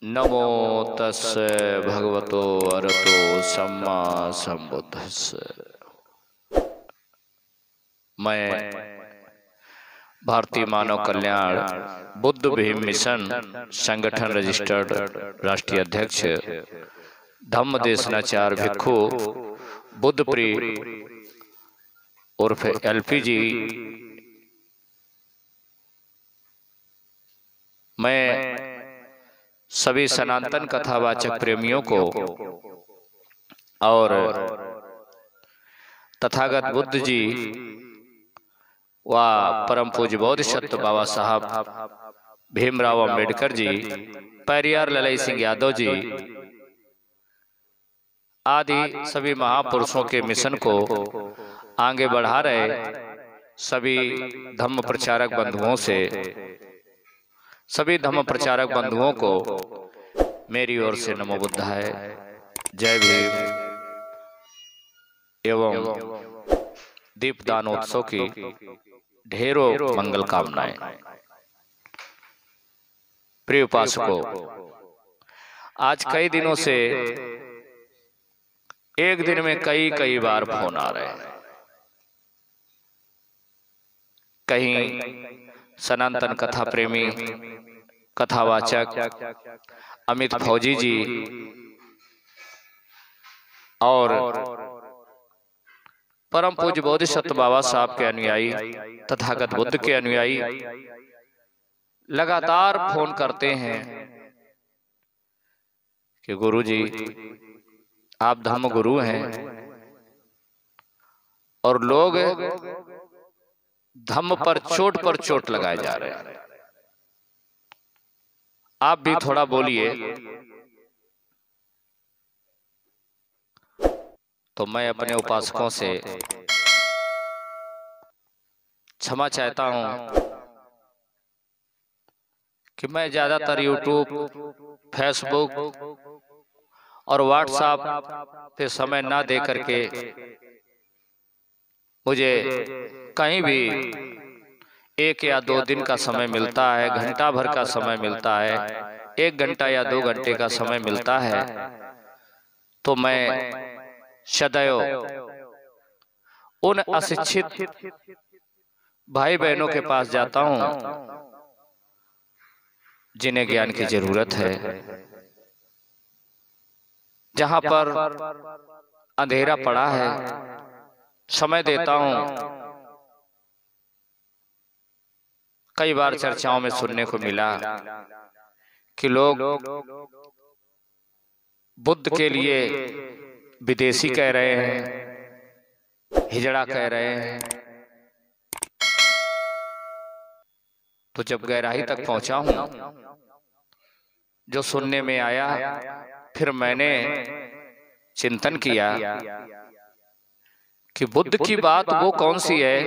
नमो तस्से भगवतो अरहतो सम्मा संबुद्धस्से। मैं भारतीय मानव कल्याण बुद्ध भीम मिशन संगठन रजिस्टर्ड राष्ट्रीय अध्यक्ष धम्म देशनाचार्य भिक्षु बुद्धप्रिय उर्फ एलपीजी, मैं सभी सनातन कथावाचक प्रेमियों को और तथागत बुद्ध जी व परम पूज्य बोधिसत्व बाबा साहब भीमराव अंबेडकर जी, पेरियार ललाई सिंह यादव जी आदि सभी महापुरुषों के मिशन को आगे बढ़ा रहे सभी धम्म प्रचारक बंधुओं से, सभी धम्म प्रचारक बंधुओं को मेरी ओर से नमो बुद्धाय, जय भीम एवं दीपदान उत्सव की ढेरों मंगल कामनाएं। प्रिय उपासकों, आज कई दिनों से एक दिन में कई बार फोन आ रहे हैं। कहीं सनातन कथा प्रेमी कथावाचक अमित फौजी जी और परम पूज्य बोधिसत्व बाबा साहब के अनुयायी तथागत बुद्ध के अनुयायी लगातार फोन करते हैं कि गुरु जी आप धम्म गुरु हैं और लोग धम्म पर चोट लगाए जा रहे हैं, आप भी थोड़ा बोलिए। तो मैं अपने उपासकों से क्षमा चाहता हूं कि मैं ज्यादातर यूट्यूब, फेसबुक और व्हाट्सएप पे समय ना दे करके मुझे कहीं भी 1 या 2 दिन का समय मिलता है, घंटा भर का समय मिलता है, 1 घंटा या 2 घंटे का समय मिलता है, तो मैं सदैव उन अशिक्षित भाई बहनों के पास जाता हूं जिन्हें ज्ञान की जरूरत है, जहां पर अंधेरा पड़ा है। समय देता हूं। कई बार चर्चाओं में सुनने को मिला कि लोग बुद्ध के लिए विदेशी कह रहे हैं, हिजड़ा कह रहे हैं। तो जब गहराई तक पहुंचा हूं, जो सुनने में आया, फिर मैंने चिंतन किया कि बुद्ध की बात वो कौन सी है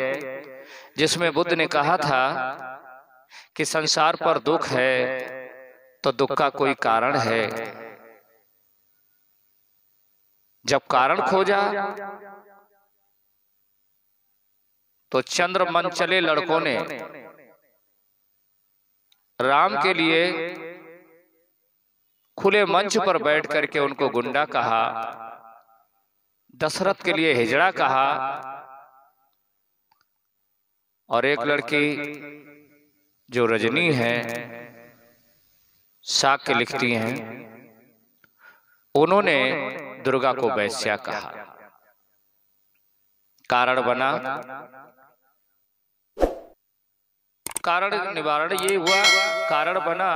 जिसमें बुद्ध ने कहा था कि संसार पर दुख है तो दुख का कोई कारण है। जब कारण खोजा तो चंद्र मन चले लड़कों ने राम के लिए खुले मंच पर बैठ करके उनको गुंडा कहा, दशरथ के लिए हिजड़ा कहा, और एक लड़की जो रजनी है, शाक्य लिखती हैं, उन्होंने दुर्गा को वैश्या कहा। कारण बना, कारण निवारण ये हुआ, कारण बना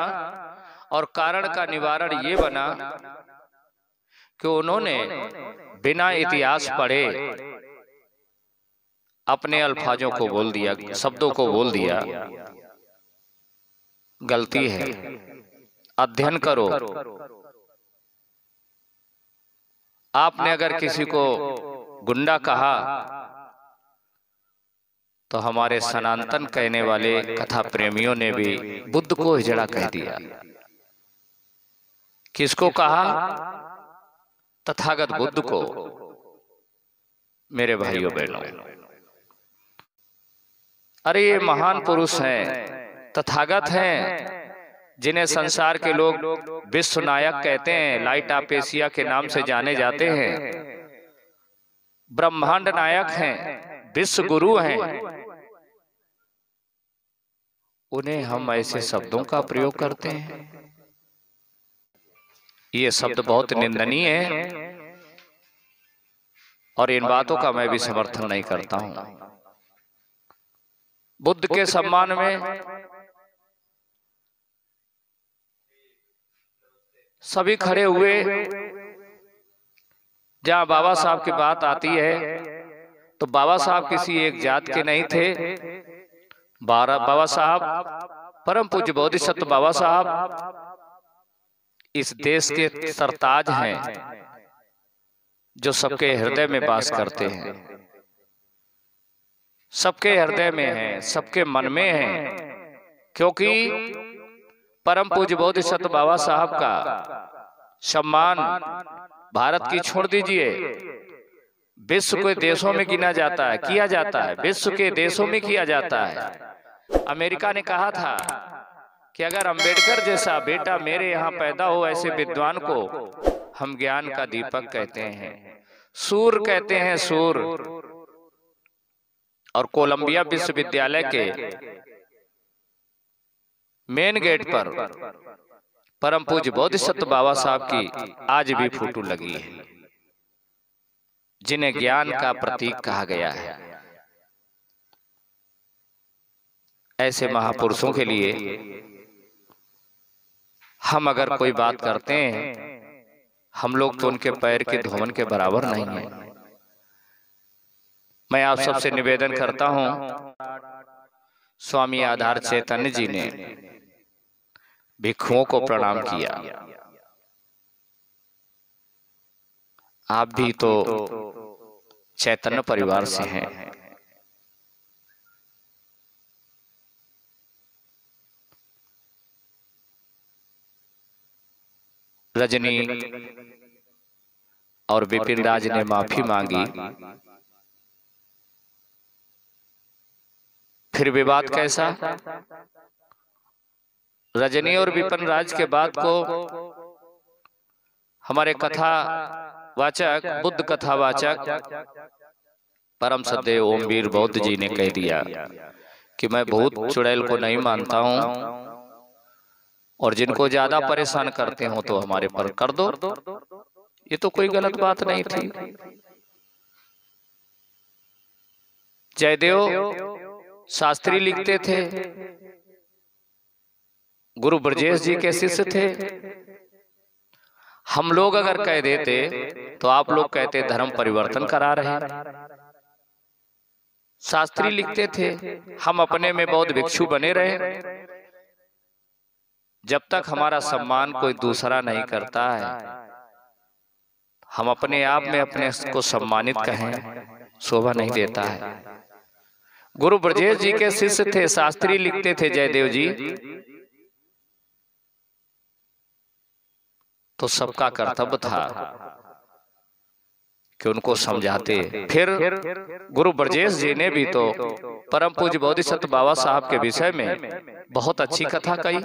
और कारण का निवारण ये बना कि उन्होंने बिना इतिहास पढ़े अपने अल्फाजों को बोल दिया, शब्दों को बोल दिया। गलती है, अध्ययन करो। आपने अगर किसी को गुंडा कहा तो हमारे सनातन कहने वाले कथा प्रेमियों ने भी बुद्ध को हिजड़ा कह दिया। किसको कहा? तथागत बुद्ध को। मेरे भाइयों बहनों, अरे ये महान पुरुष हैं, तथागत हैं, जिन्हें संसार के लोग विश्व नायक कहते हैं, लाइट ऑफ एशिया के नाम से जाने जाते हैं, ब्रह्मांड नायक हैं, विश्व गुरु हैं, उन्हें हम ऐसे शब्दों का प्रयोग करते हैं। ये शब्द बहुत निंदनीय है और इन बातों का मैं भी समर्थन नहीं करता हूं। बुद्ध के सम्मान में सभी खड़े हुए। जहां बाबा साहब की बात आती है तो बाबा साहब किसी एक जात के नहीं थे। बाबा साहब परम पूज्य बोधिसत्व बाबा साहब इस देश के सरताज हैं, जो सबके हृदय में वास करते हैं, सबके हृदय में हैं, सबके मन में हैं। क्योंकि परम पूज्य बोधिसत्व बाबा साहब का सम्मान भारत की छोड़ दीजिए, विश्व के देशों में गिना जाता है, किया जाता है, विश्व के देशों में किया जाता है। अमेरिका ने कहा था कि अगर अंबेडकर जैसा बेटा मेरे यहाँ पैदा हो, ऐसे विद्वान को हम ज्ञान का दीपक कहते हैं, सूर कहते हैं, सूर। और कोलंबिया विश्वविद्यालय के मेन गेट पर परम पूज्य बोधिसत्व बाबा साहब की आज भी फोटो लगी है, जिन्हें ज्ञान का प्रतीक कहा गया है। ऐसे महापुरुषों के लिए हम अगर कोई बात करते हैं, हम लोग तो उनके पैर के धोवन के बराबर नहीं हैं। मैं आप सबसे निवेदन करता हूं, स्वामी आधार चैतन्य जी ने भिक्षुओं को प्रणाम किया। आप भी तो चैतन्य परिवार से हैं। रजनी और विपिन राज ने माफी मांगी, फिर विवाद कैसा? रजनी और विपिन राज के बात को हमारे कथा वाचक, बुद्ध कथा वाचक परम सदैव ओमवीर बौद्ध जी ने कह दिया कि मैं भूत चुड़ैल को नहीं मानता हूं, और जिनको ज्यादा परेशान करते हो तो हमारे पर कर दो। ये तो कोई गलत बात नहीं थी। जयदेव शास्त्री लिखते थे, गुरु ब्रजेश जी के शिष्य थे। हम लोग अगर कह देते तो आप लोग कहते धर्म परिवर्तन करा रहे। शास्त्री लिखते थे, हम अपने में बौद्ध भिक्षु बने रहे। जब तक हमारा सम्मान कोई दूसरा नहीं करता है, हम अपने आप में अपने को सम्मानित कहें, शोभा नहीं देता है। गुरु ब्रजेश जी के शिष्य थे, शास्त्री लिखते थे जयदेव जी, तो सबका कर्तव्य था कि उनको समझाते। फिर गुरु ब्रजेश जी ने भी तो परम पूज्य बोधिसत्व बाबा साहब के विषय में बहुत अच्छी कथा कही।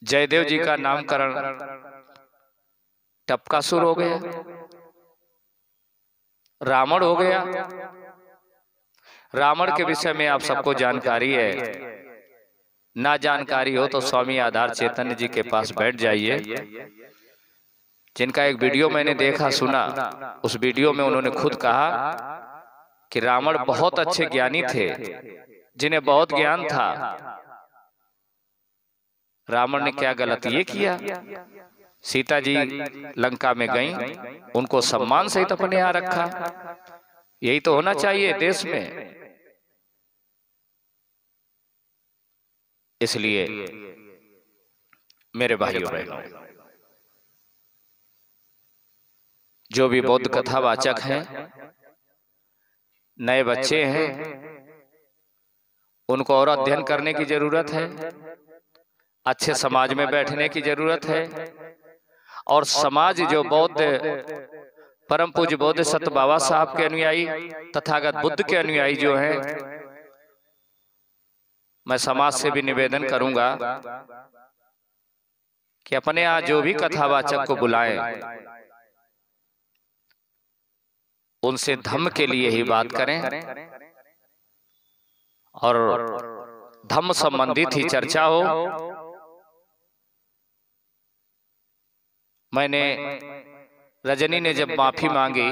जयदेव जी का नामकरण टपकासुर हो गया, रावण हो गया। रावण के विषय में आप सबको जानकारी है, ना जानकारी हो तो स्वामी आधार चैतन्य जी के पास बैठ जाइए, जिनका एक वीडियो मैंने देखा सुना। उस वीडियो में उन्होंने खुद कहा कि रावण बहुत अच्छे ज्ञानी थे, जिन्हें बहुत ज्ञान था। रावण ने क्या गलत ये किया? सीता जी लंका में गईं, उनको सम्मान सहित अपने यहाँ रखा। यही तो होना चाहिए देश में। इसलिए मेरे भाइयों बहनों, जो भी बौद्ध कथावाचक हैं, नए बच्चे हैं, उनको और अध्ययन करने की जरूरत है, अच्छे समाज में बैठने की जरूरत है। और समाज जो बौद्ध परम पूज्य बोधिसत्व बाबा साहब के अनुयायी, तथागत बुद्ध के अनुयायी जो हैं, मैं समाज से भी निवेदन करूंगा कि अपने यहाँ जो भी कथावाचक को बुलाएं, उनसे धम्म के लिए ही बात करें और धम्म संबंधित ही चर्चा हो। मैंने रजनी ने जब माफी मांगी,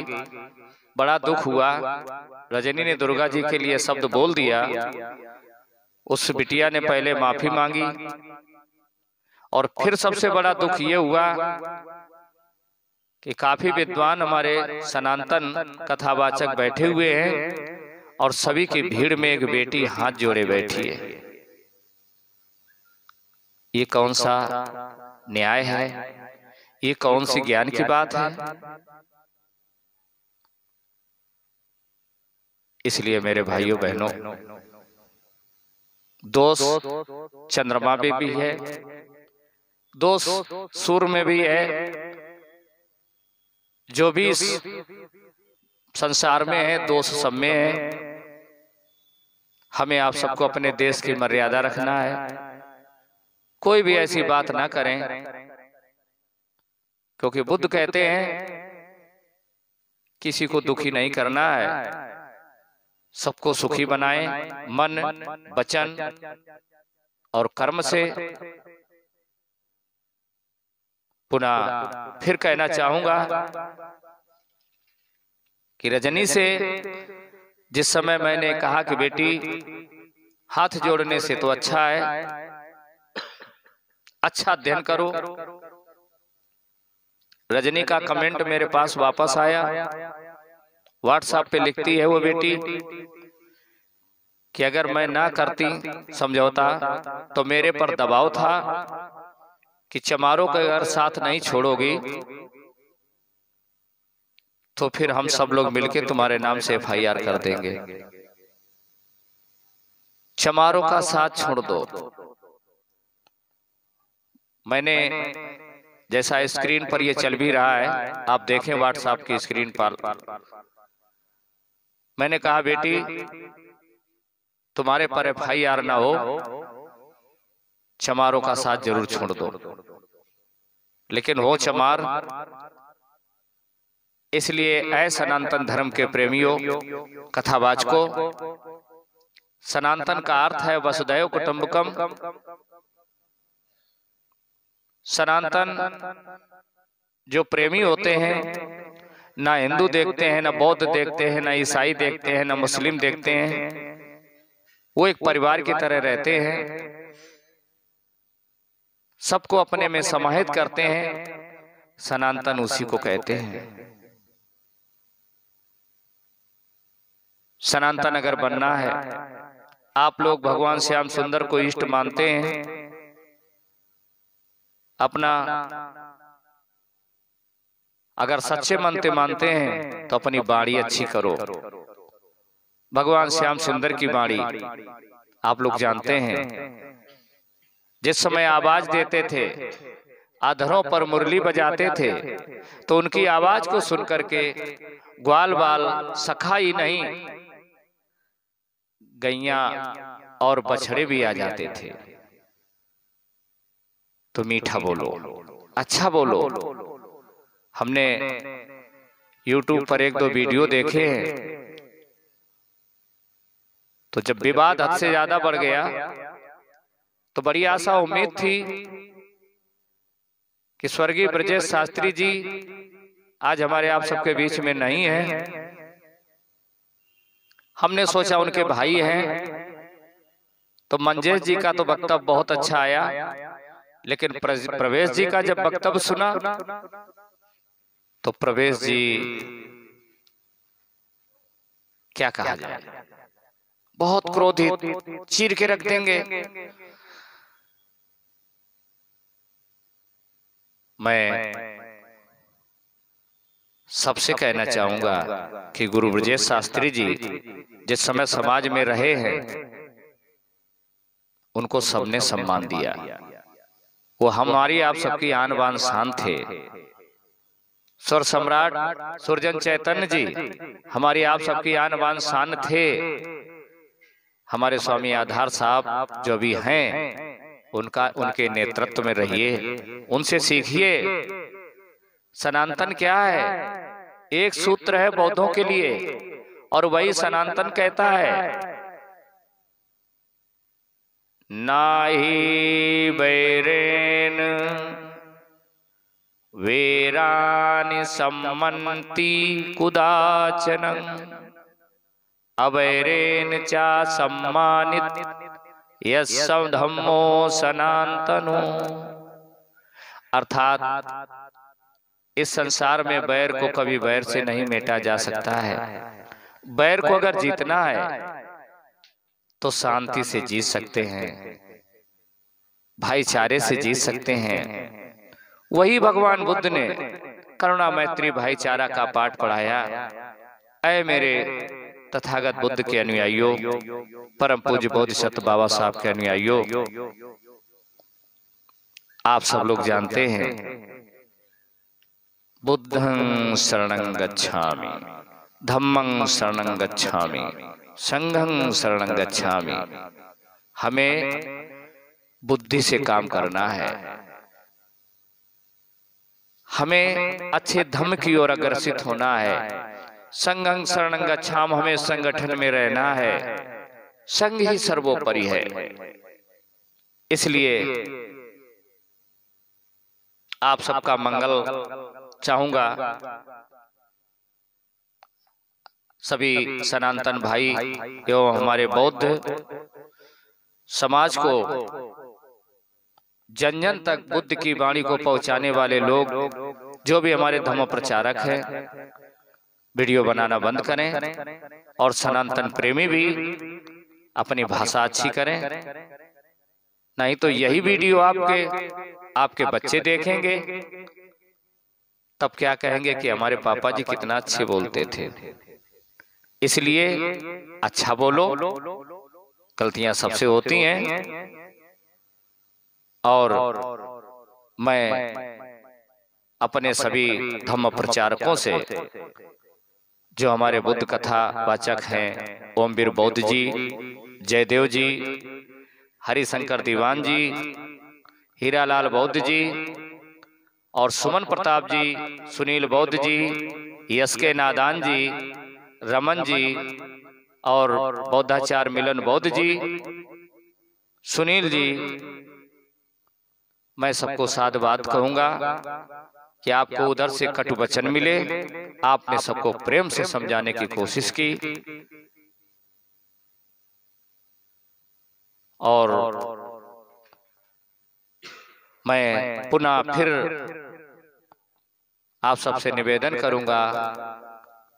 बड़ा दुख हुआ। रजनी ने दुर्गा जी के लिए शब्द बोल दिया। उस बिटिया ने पहले माफी मांगी और फिर सबसे बड़ा दुख ये हुआ कि काफी विद्वान हमारे सनातन कथावाचक बैठे हुए हैं और सभी की भीड़ में एक बेटी हाथ जोड़े बैठी है। ये कौन सा न्याय है? ये कौन सी ज्ञान की बात है? इसलिए मेरे भाइयों बहनों, दोष चंद्रमा में भी है, दोष सूर्य में भी है। जो भी इस संसार में है, दोष सब में है। हमें आप सबको अपने देश की मर्यादा रखना है। कोई भी ऐसी बात ना करें, क्योंकि बुद्ध कहते हैं किसी को दुखी नहीं करना है, सबको सुखी बनाएं मन, वचन और कर्म से। पुनः फिर कहना चाहूंगा कि रजनी से जिस समय मैंने कहा कि बेटी हाथ जोड़ने से तो अच्छा है, अच्छा अध्ययन करो। रजनी का कमेंट मेरे पास वापस आया, व्हाट्सएप पे लिखती है वो बेटी कि अगर मैं ना करती समझौता तो मेरे पर दबाव था कि चमारों का अगर साथ नहीं छोड़ोगी तो फिर हम सब लोग मिलकर तुम्हारे नाम से FIR कर देंगे। चमारों का साथ छोड़ दो। मैंने जैसा स्क्रीन पर ये चल भी रहा है, आप देखें व्हाट्सएप की स्क्रीन पर, मैंने कहा बेटी तुम्हारे पर FIR ना हो, चमारों का साथ जरूर छोड़ दो। लेकिन हो चमार। इसलिए ऐ सनातन धर्म के प्रेमियों, कथावाचकों, सनातन का अर्थ है वसुधैव कुटुंबकम। सनातन जो प्रेमी होते हैं, ना हिंदू देखते हैं, ना बौद्ध देखते हैं, ना ईसाई देखते हैं, ना मुस्लिम देखते हैं, वो एक परिवार की तरह रहते हैं, सबको अपने में समाहित करते हैं। सनातन उसी को कहते हैं। सनातन अगर बनना है, आप लोग भगवान श्याम सुंदर को इष्ट मानते हैं, अपना अगर सच्चे मानते हैं तो अपनी बाणी अच्छी करो। भगवान श्याम सुंदर की बाणी आप लोग जानते हैं, जिस समय आवाज देते थे, अधरों पर मुरली बजाते थे, तो उनकी आवाज को सुनकर के ग्वाल बाल सखा ही नहीं, गैया और बछड़े भी आ जाते थे। तो मीठा बोलो, अच्छा बोलो। हमने YouTube पर एक दो वीडियो देखे हैं, तो जब विवाद हद से ज्यादा बढ़ गया तो बड़ी आशा उम्मीद थी कि स्वर्गीय ब्रजेश शास्त्री जी आज हमारे आप सबके बीच में नहीं हैं। हमने सोचा उनके भाई हैं, तो मंजेश जी का तो वक्तव्य बहुत अच्छा आया, लेकिन प्रवेश जी का जब वक्तव्य सुना तो प्रवेश जी क्या कहा जाए, बहुत क्रोधित, चीर के रख देंगे। मैं सबसे कहना चाहूंगा कि गुरु ब्रजेश शास्त्री जी जिस समय समाज में रहे हैं, उनको सबने सम्मान दिया। वो हमारी आप सबकी आन बान शान थे। स्वर सम्राट सुरजन चैतन्य जी हमारी आप सबकी आन बान शान थे। हमारे स्वामी आधार साहब जो भी हैं, उनके नेतृत्व में रहिए, उनसे सीखिए। सनातन क्या है? एक सूत्र है बौद्धों के लिए, और वही सनातन कहता है, नाहि वैरेन वेरानि सम्मन्ति कुदाचनं अवैरेन चा सम्मानित यस्य धम्मो सनातनो। अर्थात इस संसार में बैर को कभी बैर से नहीं मेटा जा सकता है। बैर को अगर जीतना है तो शांति से जीत सकते हैं, भाईचारे से जीत सकते हैं। वही भगवान बुद्ध ने करुणा मैत्री भाईचारा का पाठ पढ़ाया। ऐ मेरे तथागत बुद्ध के अनुयायियों, परम पूज्य बोधिसत्व बाबा साहब के अनुयायियों, आप सब लोग जानते हैं, बुद्धं शरणं गच्छामि, धम्मं शरणं गच्छामि, संघं शरणं गच्छामि। हमें बुद्धि से काम करना है, हमें अच्छे धम्म की ओर अग्रसित होना है। संघं शरणं गच्छामि, हमें संगठन में रहना है। संघ ही सर्वोपरि है। इसलिए आप सबका मंगल चाहूंगा। सभी सनातन भाई एवं हमारे बौद्ध समाज को जन जन तक बुद्ध की वाणी को पहुंचाने वाले लोग, जो भी हमारे धर्म प्रचारक हैं, वीडियो बनाना बंद करें, और सनातन प्रेमी भी अपनी भाषा अच्छी करें। नहीं तो यही वीडियो आपके बच्चे देखेंगे, तब क्या कहेंगे कि हमारे पापा जी कितना अच्छे बोलते थे। इसलिए अच्छा बोलो, गलतियां सबसे होती हैं। और मैं अपने सभी धम्म प्रचारकों से, जो हमारे बुद्ध कथा वाचक हैं, ओमवीर बौद्ध जी, जयदेव जी, हरिशंकर दीवान जी, हीरालाल बौद्ध जी, और सुमन प्रताप जी, सुनील बौद्ध जी, यशके नादान जी, रमन जी, और बौद्धाचार्य मिलन बौद्ध जी, सुनील जी, मैं सबको साधुवाद कहूंगा कि आपको उधर से कटु वचन मिले। आपने सबको प्रेम से समझाने की कोशिश की, और मैं पुनः फिर आप सबसे निवेदन करूंगा,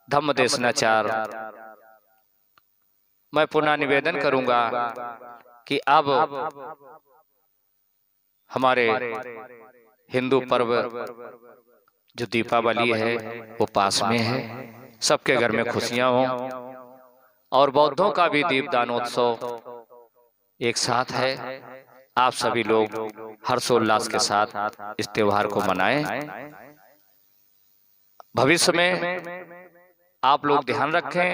धम्म देशनाचार, मैं पुनः निवेदन करूंगा कि अब हमारे हिंदू पर्व जो दीपावली है वो पास में है, सबके घर में खुशियां हों, और बौद्धों का भी दीपदानोत्सव एक साथ है। आप सभी लोग हर्षोल्लास के साथ इस त्योहार को मनाएं। भविष्य में आप लोग ध्यान रखें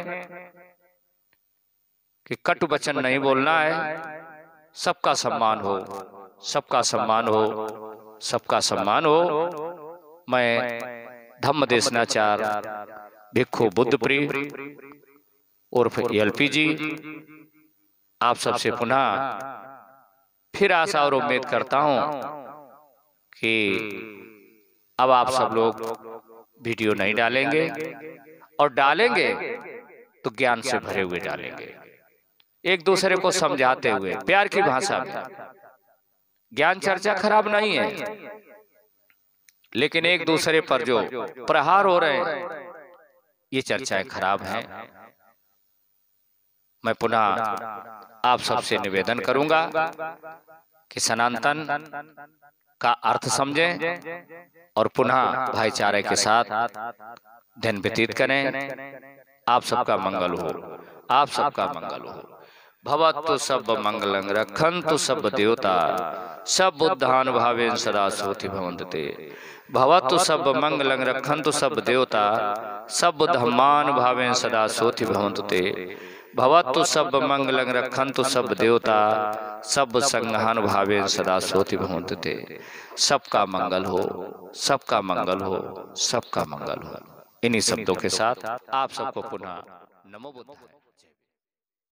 कि कटु वचन नहीं बोलना है। सबका सम्मान हो, सबका सम्मान हो, सबका सम्मान हो। मैं धम्म देशनाचार भिक्षु बुद्धप्रिय उर्फ एलपी जी आप सबसे पुनः फिर आशा और उम्मीद करता हूं कि अब आप सब लोग वीडियो नहीं डालेंगे, और डालेंगे तो ज्ञान से भरे हुए डालेंगे, एक दूसरे को समझाते हुए प्यार की भाषा में। ज्ञान चर्चा खराब नहीं है, लेकिन एक दूसरे पर जो प्रहार हो रहे हैं ये चर्चाएं खराब हैं। मैं पुनः आप सबसे निवेदन करूंगा कि सनातन का अर्थ समझें और पुनः भाईचारे के साथ दिन व्यतीत करें। आप सबका मंगल हो, आप सबका मंगल हो। भवतु सब मंगलं रक्षन्तु सब देवता, सब बुद्धान भावेन सदा सोति भवन्ते। भवतु सब मंगलं रक्षन्तु सब देवता, सब बुद्धान भावेन सदा सोति भवन्ते। भवतु सब मंगलं रक्षन्तु सब देवता, सब संघान भावेन सदा सोति भवन्ते। सबका मंगल हो, सबका मंगल हो, सबका मंगल हो। इन्हीं शब्दों के साथ आप सबको पुनः नमो बुद्धाय।